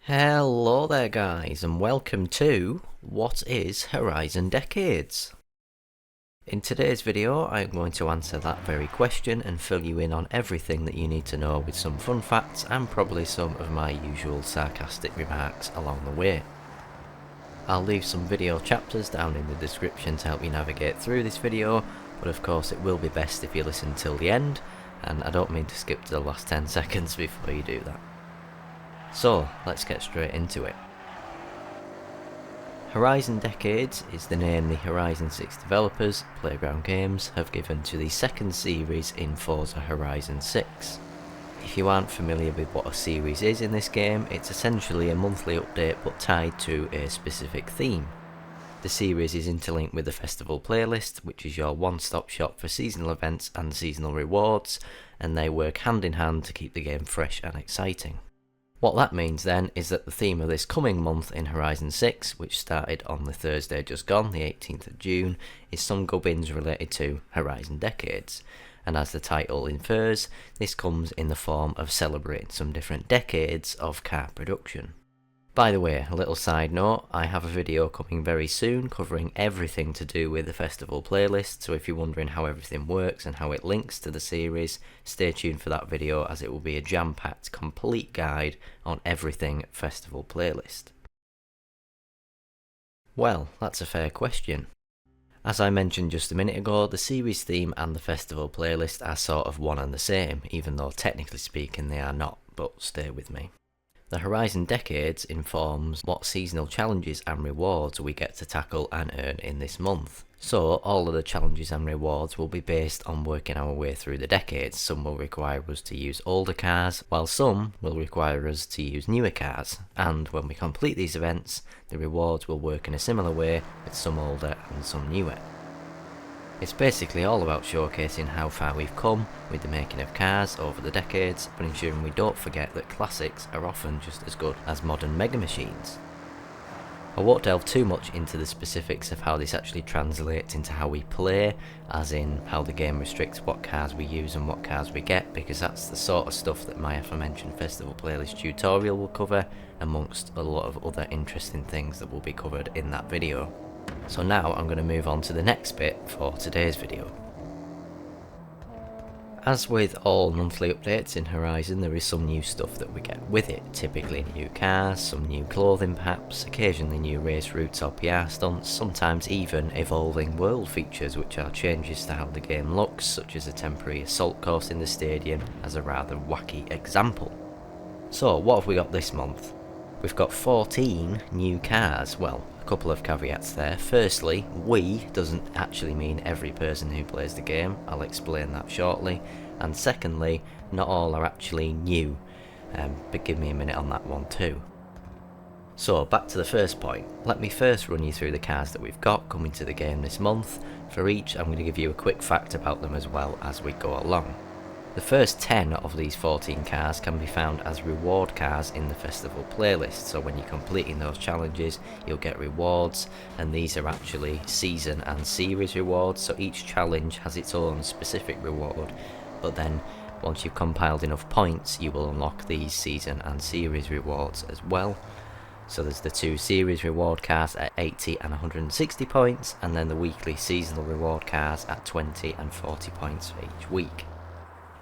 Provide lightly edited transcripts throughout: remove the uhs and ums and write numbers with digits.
Hello there guys, and welcome to What is Horizon Decades? In today's video I'm going to answer that very question and fill you in on everything that you need to know with some fun facts and probably some of my usual sarcastic remarks along the way. I'll leave some video chapters down in the description to help you navigate through this video, but of course it will be best if you listen till the end, and I don't mean to skip to the last 10 seconds before you do that. So, let's get straight into it. Horizon Decades is the name the Horizon 6 developers, Playground Games, have given to the second series in Forza Horizon 6. If you aren't familiar with what a series is in this game, it's essentially a monthly update but tied to a specific theme. The series is interlinked with the festival playlist, which is your one-stop shop for seasonal events and seasonal rewards, and they work hand in hand to keep the game fresh and exciting. What that means then is that the theme of this coming month in Horizon 6, which started on the Thursday just gone, the 18th of June, is some gubbins related to Horizon Decades. And as the title infers, this comes in the form of celebrating some different decades of car production. By the way, a little side note, I have a video coming very soon covering everything to do with the festival playlist, so if you're wondering how everything works and how it links to the series, stay tuned for that video as it will be a jam-packed complete guide on everything festival playlist. Well, that's a fair question. As I mentioned just a minute ago, the series theme and the festival playlist are sort of one and the same, even though technically speaking they are not, but stay with me. The Horizon Decades informs what seasonal challenges and rewards we get to tackle and earn in this month. So all of the challenges and rewards will be based on working our way through the decades. Some will require us to use older cars, while some will require us to use newer cars. And when we complete these events, the rewards will work in a similar way, with some older and some newer. It's basically all about showcasing how far we've come with the making of cars over the decades, but ensuring we don't forget that classics are often just as good as modern mega machines. I won't delve too much into the specifics of how this actually translates into how we play, as in how the game restricts what cars we use and what cars we get, because that's the sort of stuff that my aforementioned festival playlist tutorial will cover, amongst a lot of other interesting things that will be covered in that video. So now I'm going to move on to the next bit for today's video. As with all monthly updates in Horizon, there is some new stuff that we get with it, typically new cars, some new clothing perhaps, occasionally new race routes or PR stunts, sometimes even evolving world features which are changes to how the game looks, such as a temporary assault course in the stadium as a rather wacky example. So what have we got this month? We've got 14 new cars. Well, a couple of caveats there. Firstly, we doesn't actually mean every person who plays the game. I'll explain that shortly. And secondly, not all are actually new. But give me a minute on that one too. So back to the first point. Let me first run you through the cars that we've got coming to the game this month. For each, I'm going to give you a quick fact about them as well as we go along. The first 10 of these 14 cars can be found as reward cars in the festival playlist, so when you're completing those challenges you'll get rewards, and these are actually season and series rewards, so each challenge has its own specific reward, but then once you've compiled enough points you will unlock these season and series rewards as well. So there's the two series reward cars at 80 and 160 points, and then the weekly seasonal reward cars at 20 and 40 points for each week.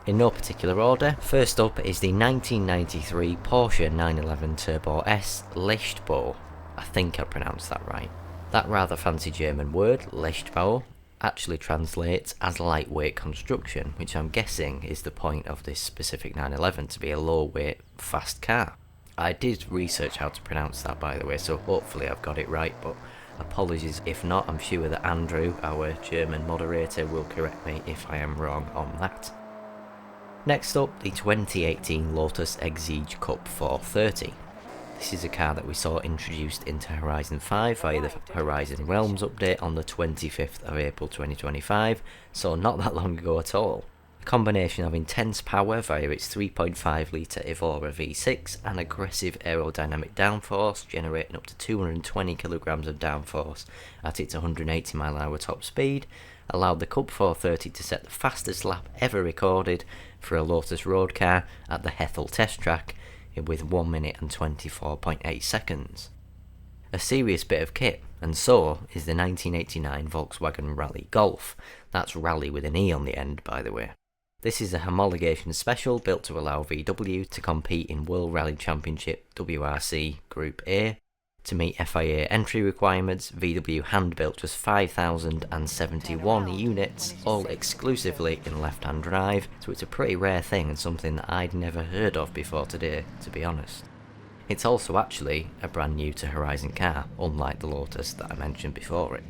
In no particular order, first up is the 1993 Porsche 911 Turbo S Leichtbau. I think I pronounced that right. That rather fancy German word, Leichtbau, actually translates as lightweight construction, which I'm guessing is the point of this specific 911, to be a low-weight, fast car. I did research how to pronounce that, by the way, so hopefully I've got it right, but apologies if not. I'm sure that Andrew, our German moderator, will correct me if I am wrong on that. Next up, the 2018 Lotus Exige Cup 430. This is a car that we saw introduced into Horizon 5 via the Horizon Realms update on the 25th of April 2025, so not that long ago at all. A combination of intense power via its 3.5 litre Evora V6 and aggressive aerodynamic downforce, generating up to 220 kilograms of downforce at its 180 mph top speed, allowed the Cup 430 to set the fastest lap ever recorded for a Lotus road car at the Hethel test track with 1 minute and 24.8 seconds. A serious bit of kit, and so is the 1989 Volkswagen Rally Golf. That's rally with an E on the end, by the way. This is a homologation special built to allow VW to compete in World Rally Championship WRC Group A. To meet FIA entry requirements, VW hand-built just 5,071 units, all exclusively in left-hand drive, so it's a pretty rare thing and something that I'd never heard of before today, to be honest. It's also actually a brand new to Horizon car, unlike the Lotus that I mentioned before it.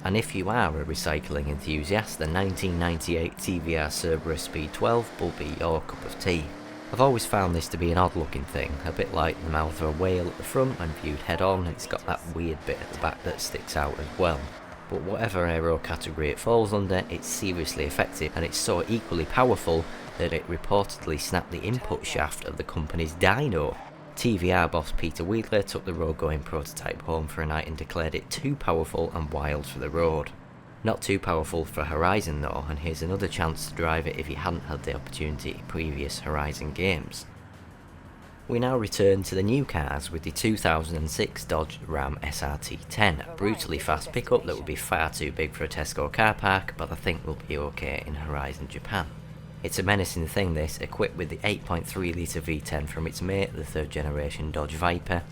And if you are a recycling enthusiast, the 1998 TVR Cerberus Speed 12 will be your cup of tea. I've always found this to be an odd looking thing, a bit like the mouth of a whale at the front when viewed head on. It's got that weird bit at the back that sticks out as well. But whatever aero category it falls under, it's seriously effective, and it's so equally powerful that it reportedly snapped the input shaft of the company's dyno. TVR boss Peter Wheeler took the road-going prototype home for a night and declared it too powerful and wild for the road. Not too powerful for Horizon though, and here's another chance to drive it if you hadn't had the opportunity in previous Horizon games. We now return to the new cars with the 2006 Dodge Ram SRT10, a brutally fast pickup that would be far too big for a Tesco car park, but I think will be okay in Horizon Japan. It's a menacing thing this, equipped with the 8.3 litre V10 from its mate, the third generation Dodge Viper.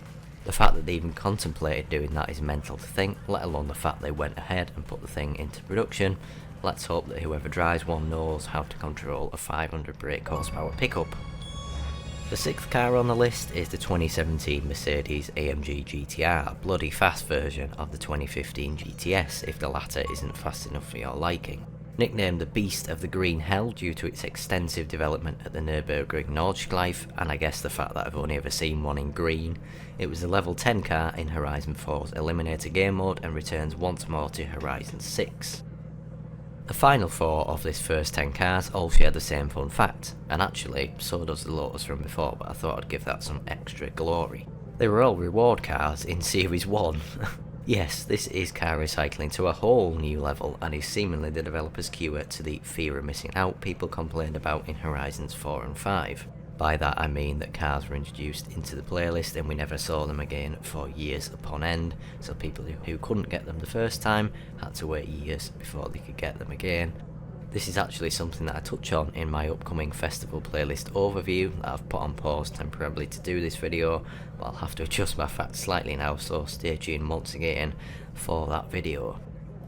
The fact that they even contemplated doing that is mental to think, let alone the fact they went ahead and put the thing into production. Let's hope that whoever drives one knows how to control a 500 brake horsepower pickup. The sixth car on the list is the 2017 Mercedes AMG GTR, a bloody fast version of the 2015 GTS if the latter isn't fast enough for your liking. Nicknamed the Beast of the Green Hell due to its extensive development at the Nürburgring Nordschleife, and I guess the fact that I've only ever seen one in green, it was a level 10 car in Horizon 4's Eliminator game mode and returns once more to Horizon 6. The final four of this first 10 cars all share the same fun fact, and actually so does the Lotus from before, but I thought I'd give that some extra glory. They were all reward cars in Series 1. Yes, this is car recycling to a whole new level, and is seemingly the developer's cure to the fear of missing out people complained about in Horizons 4 and 5. By that I mean that cars were introduced into the playlist and we never saw them again for years upon end, so people who couldn't get them the first time had to wait years before they could get them again. This is actually something that I touch on in my upcoming festival playlist overview that I've put on pause temporarily to do this video, but I'll have to adjust my facts slightly now, so stay tuned once again for that video.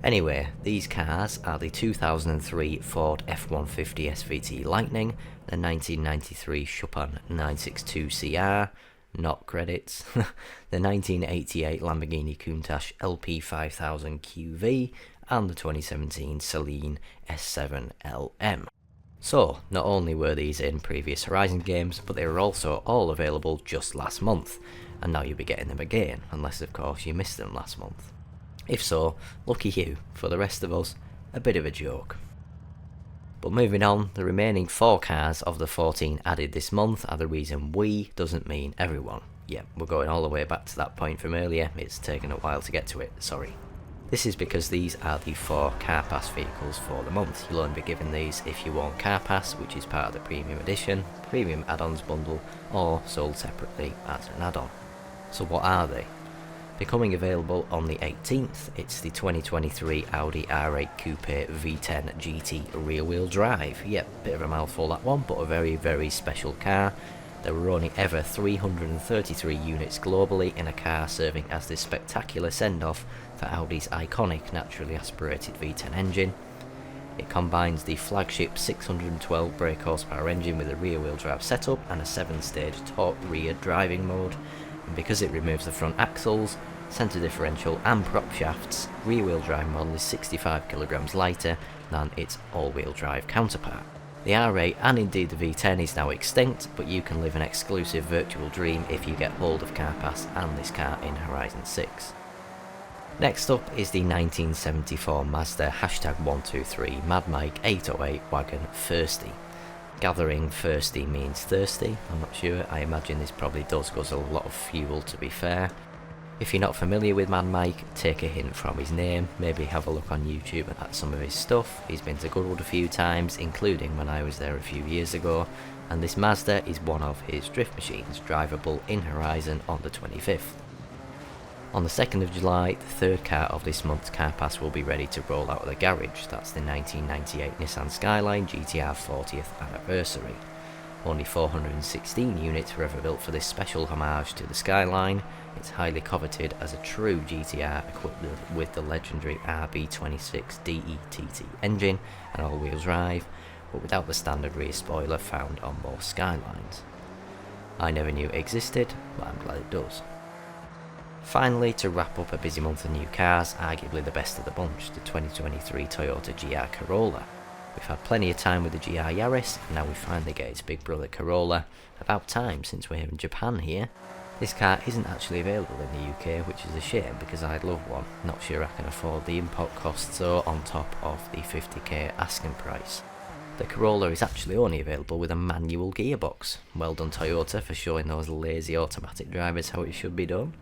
Anyway, these cars are the 2003 Ford F-150 SVT Lightning, the 1993 Chopin 962 CR, not credits, the 1988 Lamborghini Countach LP5000 QV, and the 2017 Celine S7 LM. So, not only were these in previous Horizon games, but they were also all available just last month, and now you'll be getting them again, unless of course you missed them last month. If so, lucky you. For the rest of us, a bit of a joke. But moving on, the remaining 4 cars of the 14 added this month are the reason we doesn't mean everyone. Yeah, we're going all the way back to that point from earlier, it's taken a while to get to it, sorry. This is because these are the 4 Car Pass vehicles for the month. You'll only be given these if you own Car Pass, which is part of the Premium Edition, Premium Add-ons bundle, or sold separately as an add-on. So what are they? Becoming available on the 18th, it's the 2023 Audi R8 Coupe V10 GT rear-wheel drive. Yep, bit of a mouthful that one, but a very, very special car. There were only ever 333 units globally in a car serving as this spectacular send-off for Audi's iconic naturally aspirated V10 engine. It combines the flagship 612 brake horsepower engine with a rear-wheel drive setup and a 7-stage torque rear driving mode, and because it removes the front axles, centre differential and prop shafts, rear-wheel drive model is 65 kg lighter than its all-wheel drive counterpart. The R8 and indeed the V10 is now extinct, but you can live an exclusive virtual dream if you get hold of Car Pass and this car in Horizon 6. Next up is the 1974 Mazda #123 Mad Mike 808 wagon Thirsty. Gathering thirsty means thirsty, I'm not sure, I imagine this probably does guzzle a lot of fuel to be fair. If you're not familiar with Man Mike, take a hint from his name, maybe have a look on YouTube at some of his stuff. He's been to Goodwood a few times, including when I was there a few years ago, and this Mazda is one of his drift machines, drivable in Horizon on the 25th. On the 2nd of July, the third car of this month's car pass will be ready to roll out of the garage. That's the 1998 Nissan Skyline GTR 40th anniversary. Only 416 units were ever built for this special homage to the Skyline. It's highly coveted as a true GTR equipped with the legendary RB26 DETT engine and all-wheel drive, but without the standard rear spoiler found on most Skylines. I never knew it existed, but I'm glad it does. Finally, to wrap up a busy month of new cars, arguably the best of the bunch, the 2023 Toyota GR Corolla. We've had plenty of time with the GR Yaris, and now we finally get its big brother Corolla. About time, since we're in Japan here. This car isn't actually available in the UK, which is a shame because I'd love one. Not sure I can afford the import costs though, on top of the 50k asking price. The Corolla is actually only available with a manual gearbox. Well done Toyota for showing those lazy automatic drivers how it should be done.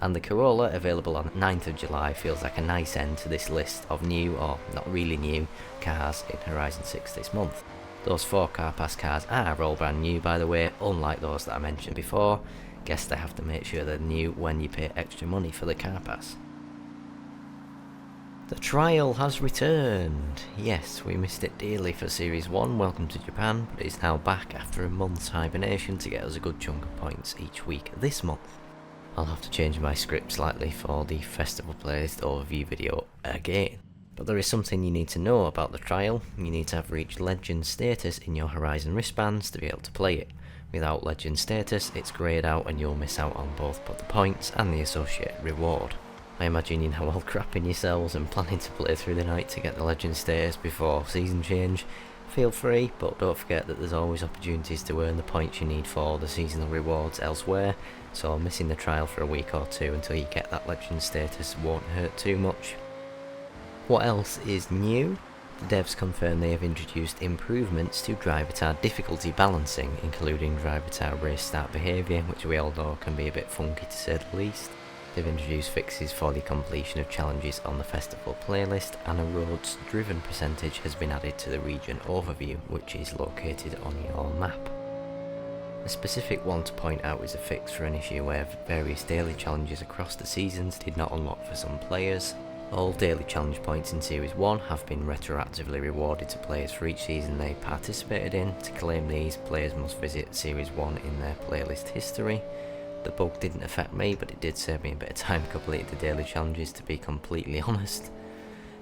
And the Corolla, available on 9th of July, feels like a nice end to this list of new, or not really new, cars in Horizon 6 this month. Those 4 car pass cars are all brand new by the way, unlike those that I mentioned before. Guess they have to make sure they're new when you pay extra money for the car pass. The trial has returned. Yes, we missed it dearly for Series 1, Welcome to Japan, but it's now back after a month's hibernation to get us a good chunk of points each week this month. I'll have to change my script slightly for the festival playlist overview video again. But there is something you need to know about the trial. You need to have reached Legend status in your Horizon wristbands to be able to play it. Without Legend status, it's greyed out and you'll miss out on both the points and the associated reward. I imagine you're now all crapping yourselves and planning to play through the night to get the Legend status before season change. Feel free, but don't forget that there's always opportunities to earn the points you need for the seasonal rewards elsewhere, so missing the trial for a week or two until you get that Legend status won't hurt too much. What else is new? The devs confirm they have introduced improvements to Drivatar difficulty balancing, including Drivatar race start behaviour, which we all know can be a bit funky to say the least. They've introduced fixes for the completion of challenges on the festival playlist, and a roads driven percentage has been added to the region overview, which is located on your map. A specific one to point out is a fix for an issue where various daily challenges across the seasons did not unlock for some players. All daily challenge points in Series 1 have been retroactively rewarded to players for each season they participated in. To claim these, players must visit Series 1 in their playlist history. The bug didn't affect me, but it did save me a bit of time completing the daily challenges, to be completely honest.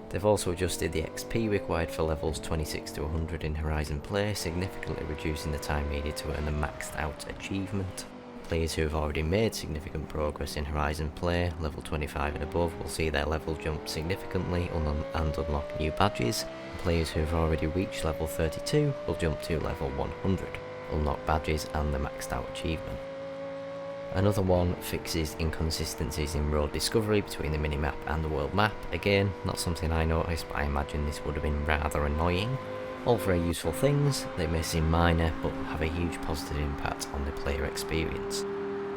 They've also adjusted the XP required for levels 26 to 100 in Horizon Play, significantly reducing the time needed to earn the maxed out achievement. Players who have already made significant progress in Horizon Play, level 25 and above, will see their level jump significantly and unlock new badges. Players who have already reached level 32 will jump to level 100, unlock badges and the maxed out achievement. Another one fixes inconsistencies in road discovery between the minimap and the world map. Again, not something I noticed, but I imagine this would have been rather annoying. All very useful things. They may seem minor, but have a huge positive impact on the player experience.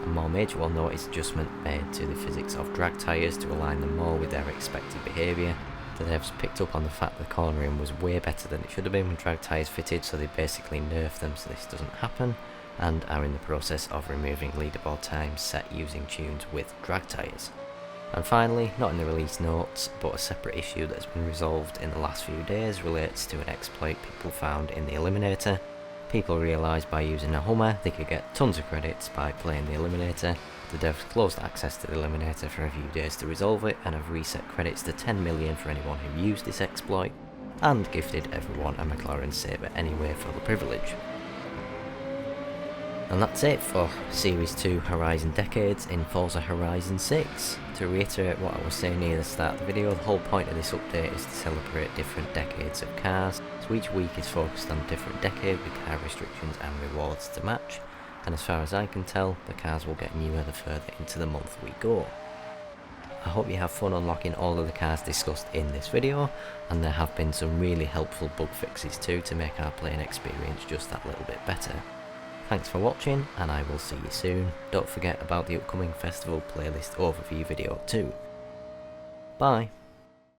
A more major one though is adjustment made to the physics of drag tyres to align them more with their expected behaviour. The devs picked up on the fact the cornering was way better than it should have been when drag tyres fitted, so they basically nerfed them so this doesn't happen, and are in the process of removing leaderboard times set using tunes with drag tyres. And finally, not in the release notes, but a separate issue that has been resolved in the last few days relates to an exploit people found in the Eliminator. People realised by using a Hummer they could get tons of credits by playing the Eliminator. The devs closed access to the Eliminator for a few days to resolve it, and have reset credits to 10 million for anyone who used this exploit, and gifted everyone a McLaren Sabre anyway for the privilege. And that's it for Series 2 Horizon Decades in Forza Horizon 6. To reiterate what I was saying near the start of the video, the whole point of this update is to celebrate different decades of cars, so each week is focused on a different decade with car restrictions and rewards to match, and as far as I can tell, the cars will get newer the further into the month we go. I hope you have fun unlocking all of the cars discussed in this video, and there have been some really helpful bug fixes too to make our playing experience just that little bit better. Thanks for watching, and I will see you soon. Don't forget about the upcoming festival playlist overview video too. Bye.